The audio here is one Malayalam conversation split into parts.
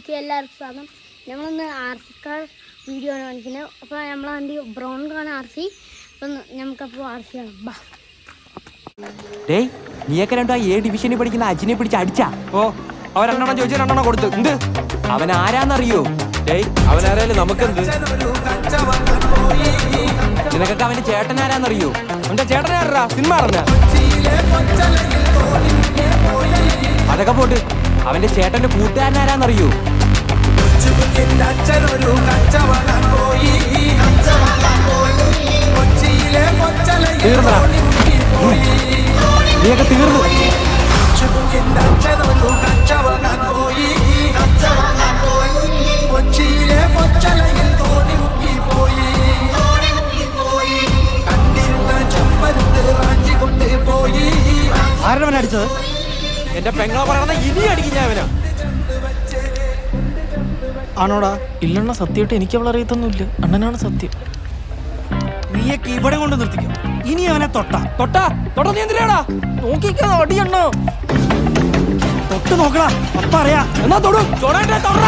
വീഡിയോയിലേക്ക് എല്ലാവർക്കും സ്വാഗതം. ഞങ്ങളൊന്ന് ആർ സി കാർ വീഡിയോ ആണ് കാണിക്കുന്നത്. അപ്പോൾ നമ്മളെ വണ്ടി ബ്രൗൺ കാണാൻ ആർ സി. അപ്പം നമുക്കപ്പോൾ ആർ സി ആണ്. ബാ ഡേയ്, നീയൊക്കെ രണ്ടോ A ഡിവിഷനിൽ പഠിക്കുന്ന അജിനെ പിടിച്ച് അടിച്ചാ? ഓ, അവരെണ്ണം ചോദിച്ചാൽ രണ്ടെണ്ണം കൊടുത്തു. എന്ത് അവൻ ആരാന്നറിയോ? ഡേയ്, അവനാരായാലും നമുക്കെന്ത്? നിനക്കൊക്കെ അവന്റെ ചേട്ടൻ ആരാന്നറിയോ? അവന്റെ ചേട്ടൻ ആരാ? സിനിമ അറിഞ്ഞ അതൊക്കെ പോട്ട് അവന്റെ ചേട്ടന്റെ കൂട്ടുകാരൻ ആരാന്നറിയോ? തീർന്നാ നീയൊക്കെ തീർന്നു. ആരവൻ അടിച്ചത്? എന്റെ പെങ്ങളെ പറയണ ഇനി അടിക്കും ഞാൻ അവനാ. ആണോടാ? ഇല്ലണ്ണ, സത്യമായിട്ട് എനിക്ക് അവളെ അറിയത്തൊന്നുമില്ല. അണ്ണനാണ് സത്യം. നീയൊക്കെ ഇവിടെ കൊണ്ട് നിർത്തിക്കും. ഇനി അവനെ തൊട്ടാ നീ എന്തിനാടാ നോക്കിക്കാ അടിയണ്ണോ. തൊട്ട് നോക്കടാ, അപ്പ അറിയാ. എന്നാ തൊടും ചൊടേണ്ട തൊട.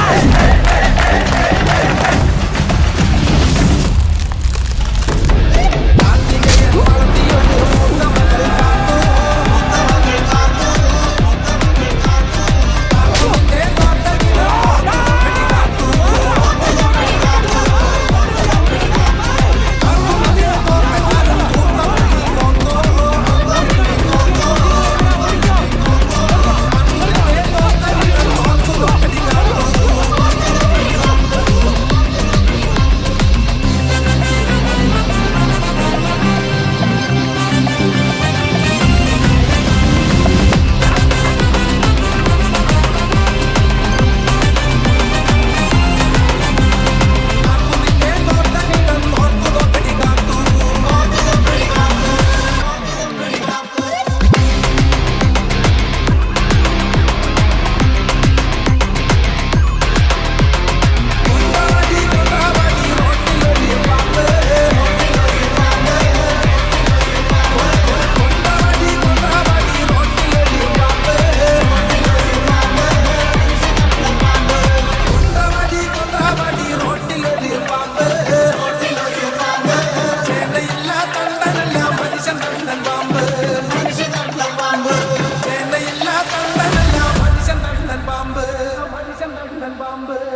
Bamba.